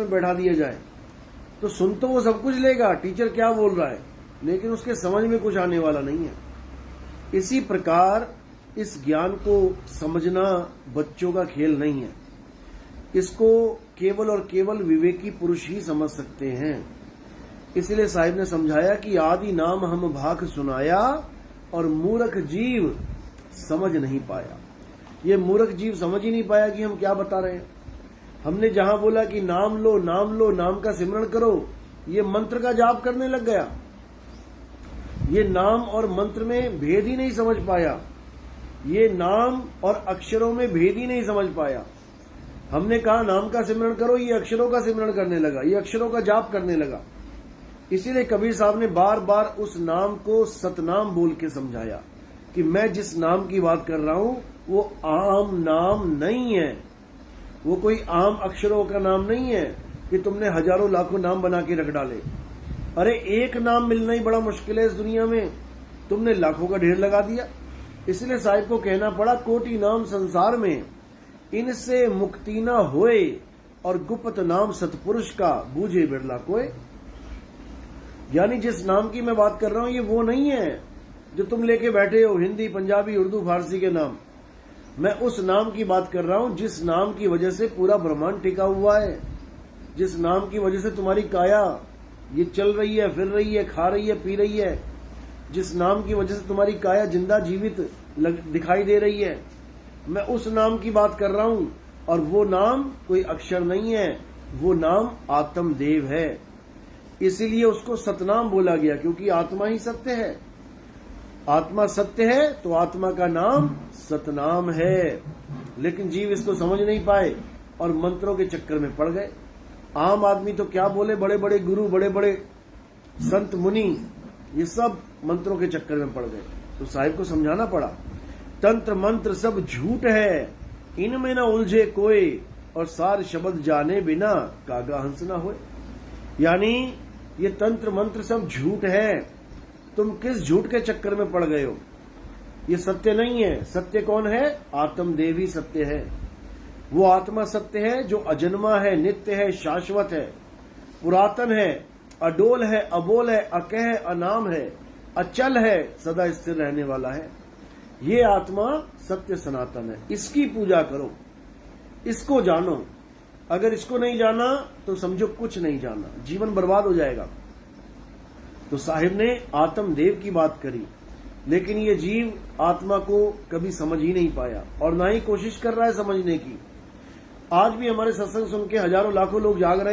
में बैठा दिया जाए तो सुन तो वो सब कुछ लेगा, टीचर क्या बोल रहा है, लेकिन उसके समझ में कुछ आने वाला नहीं है। इसी प्रकार इस ज्ञान को समझना बच्चों का खेल नहीं है। इसको केवल और केवल विवेकी पुरुष ही समझ सकते हैं। इसलिए साहिब ने समझाया कि आदि नाम हम भाख सुनाया और मूर्ख जीव समझ नहीं पाया। ये मूर्ख जीव समझ ही नहीं पाया कि हम क्या बता रहे हैं। हमने जहां बोला कि नाम लो, नाम का सिमरण करो, ये मंत्र का जाप करने लग गया। ये नाम और मंत्र में भेद ही नहीं समझ पाया। ये नाम और अक्षरों में भेद ही नहीं समझ पाया। हमने कहा नाम का सिमरण करो, ये अक्षरों का सिमरण करने लगा, ये अक्षरों का जाप करने लगा। इसीलिए कबीर साहब ने बार बार उस नाम को सतनाम बोल के समझाया कि मैं जिस नाम की बात कर रहा हूं वो आम नाम नहीं है, वो कोई आम अक्षरों का नाम नहीं है कि तुमने हजारों लाखों नाम बना के रख डाले। अरे एक नाम मिलना ही बड़ा मुश्किल है इस दुनिया में, तुमने लाखों का ढेर लगा दिया। इसलिए साहिब को कहना पड़ा कोटि नाम संसार में, इनसे मुक्ति न होए, और गुप्त नाम सतपुरुष का बूझे बिरला कोय। यानी जिस नाम की मैं बात कर रहा हूं ये वो नहीं है जो तुम लेके बैठे हो, हिंदी, पंजाबी, उर्दू, फारसी के नाम। मैं उस नाम की बात कर रहा हूं जिस नाम की वजह से पूरा ब्रह्मांड टिका हुआ है, जिस नाम की वजह से तुम्हारी काया ये चल रही है, फिर रही है, खा रही है, पी रही है, जिस नाम की वजह से तुम्हारी काया जिंदा जीवित दिखाई दे रही है, मैं उस नाम की बात कर रहा हूं। और वो नाम कोई अक्षर नहीं है, वो नाम आत्मदेव है। इसीलिए उसको सतनाम बोला गया, क्योंकि आत्मा ही सत्य है। आत्मा सत्य है तो आत्मा का नाम सतनाम है। लेकिन जीव इसको समझ नहीं पाए और मंत्रों के चक्कर में पड़ गए। आम आदमी तो क्या बोले, बड़े बड़े गुरु, बड़े बड़े संत मुनि, ये सब मंत्रों के चक्कर में पड़ गए। तो साहिब को समझाना पड़ा, तंत्र मंत्र सब झूठ है, इनमें न उलझे कोई, और सार शब्द जाने बिना कागा हंस न होए। यानी ये तंत्र मंत्र सब झूठ है, तुम किस झूठ के चक्कर में पड़ गए हो, ये सत्य नहीं है। सत्य कौन है? आत्मदेव ही सत्य है। वो आत्मा सत्य है जो अजन्मा है, नित्य है, शाश्वत है, पुरातन है, अडोल है, अबोल है, अकह है, अनाम है, अचल है, सदा स्थिर रहने वाला है। ये आत्मा सत्य सनातन है। इसकी पूजा करो, इसको जानो। अगर इसको नहीं जाना तो समझो कुछ नहीं जाना, जीवन बर्बाद हो जाएगा। तो साहिब ने आत्मदेव की बात करी, लेकिन ये जीव आत्मा को कभी समझ ही नहीं पाया और ना ही कोशिश कर रहा है समझने की। आज भी हमारे सत्संग सुन के हजारों लाखों लोग जाग रहे हैं।